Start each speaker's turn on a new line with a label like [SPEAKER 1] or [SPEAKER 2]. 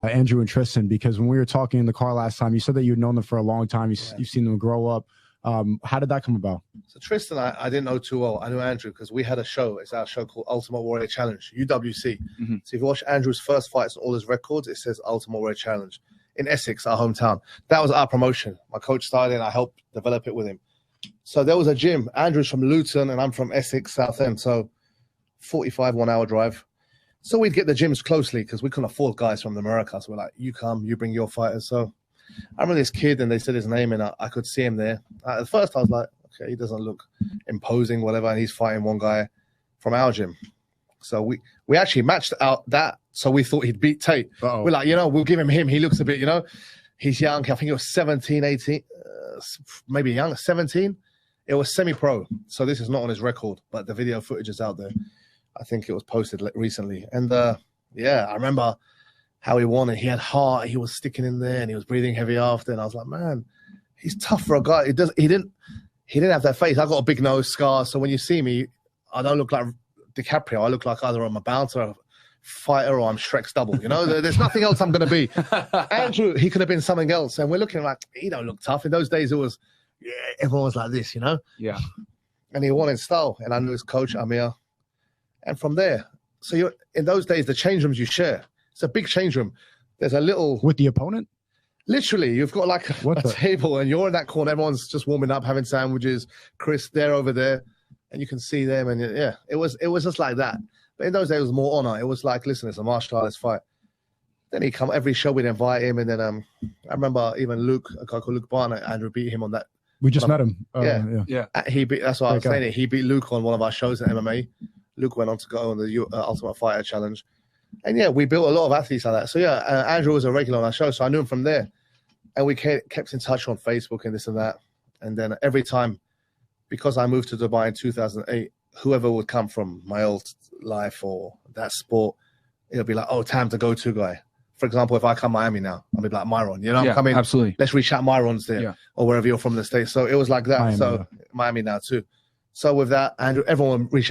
[SPEAKER 1] Andrew and Tristan, because when we were talking in the car last time, you said that you'd known them for a long time. You've seen them grow up. How did that come about?
[SPEAKER 2] So Tristan, I didn't know too well. I knew Andrew because we had a show. It's our show called Ultimate Warrior Challenge, UWC.
[SPEAKER 3] Mm-hmm.
[SPEAKER 2] So if you watch Andrew's first fights and all his records, it says Ultimate Warrior Challenge in Essex, our hometown. That was our promotion. My coach started and I helped develop it with him. So there was a gym. Andrew's from Luton and I'm from Essex, Southend. So 45 1-hour drive. So we'd get the gyms closely because we couldn't afford guys from America. So we're like, you come, you bring your fighters. So I remember this kid and they said his name and I could see him there. At first I was like, okay, he doesn't look imposing, whatever. And he's fighting one guy from our gym. So we actually matched out that. So we thought he'd beat Tate.
[SPEAKER 1] Uh-oh.
[SPEAKER 2] We're like, we'll give him. He looks a bit, he's young. I think he was 17, 18, maybe young, 17. It was semi-pro. So this is not on his record, but the video footage is out there. I think it was posted recently. And I remember how he won it. He had heart. He was sticking in there and he was breathing heavy after. And I was like, man, he's tough for a guy. He didn't have that face. I got a big nose scar. So when you see me, I don't look like DiCaprio. I look like either I'm a bouncer, a fighter, or I'm Shrek's double. There's nothing else I'm going to be. Andrew, he could have been something else. And we're looking like, he don't look tough. In those days, it was, everyone was like this,
[SPEAKER 3] Yeah.
[SPEAKER 2] And he won in style. And I knew his coach, Amir. And from there, so in those days, the change rooms you share, it's a big change room. There's a little...
[SPEAKER 1] With the opponent?
[SPEAKER 2] Literally, you've got like a table and you're in that corner. Everyone's just warming up, having sandwiches. Chris, they're over there. And you can see them. And it was just like that. But in those days, it was more honor. It was like, listen, it's a martial artist fight. Then he'd come every show, we'd invite him. And then I remember even Luke, a guy called Luke Barnett, Andrew beat him on that.
[SPEAKER 1] We just met him.
[SPEAKER 2] Yeah. That's what I was saying. He beat Luke on one of our shows in MMA. Luke went on to go on the Ultimate Fighter Challenge. And we built a lot of athletes like that. So Andrew was a regular on our show. So I knew him from there. And we kept in touch on Facebook and this and that. And then every time, because I moved to Dubai in 2008, whoever would come from my old life or that sport, it'll be like, oh, Tam's the go-to guy. For example, if I come Miami now, I'll be like, Myron, I'm coming.
[SPEAKER 3] Absolutely.
[SPEAKER 2] Let's reach out Myron's there or wherever you're from the States. So it was like that.
[SPEAKER 1] Miami,
[SPEAKER 2] Miami now too. So with that, Andrew, everyone reached out.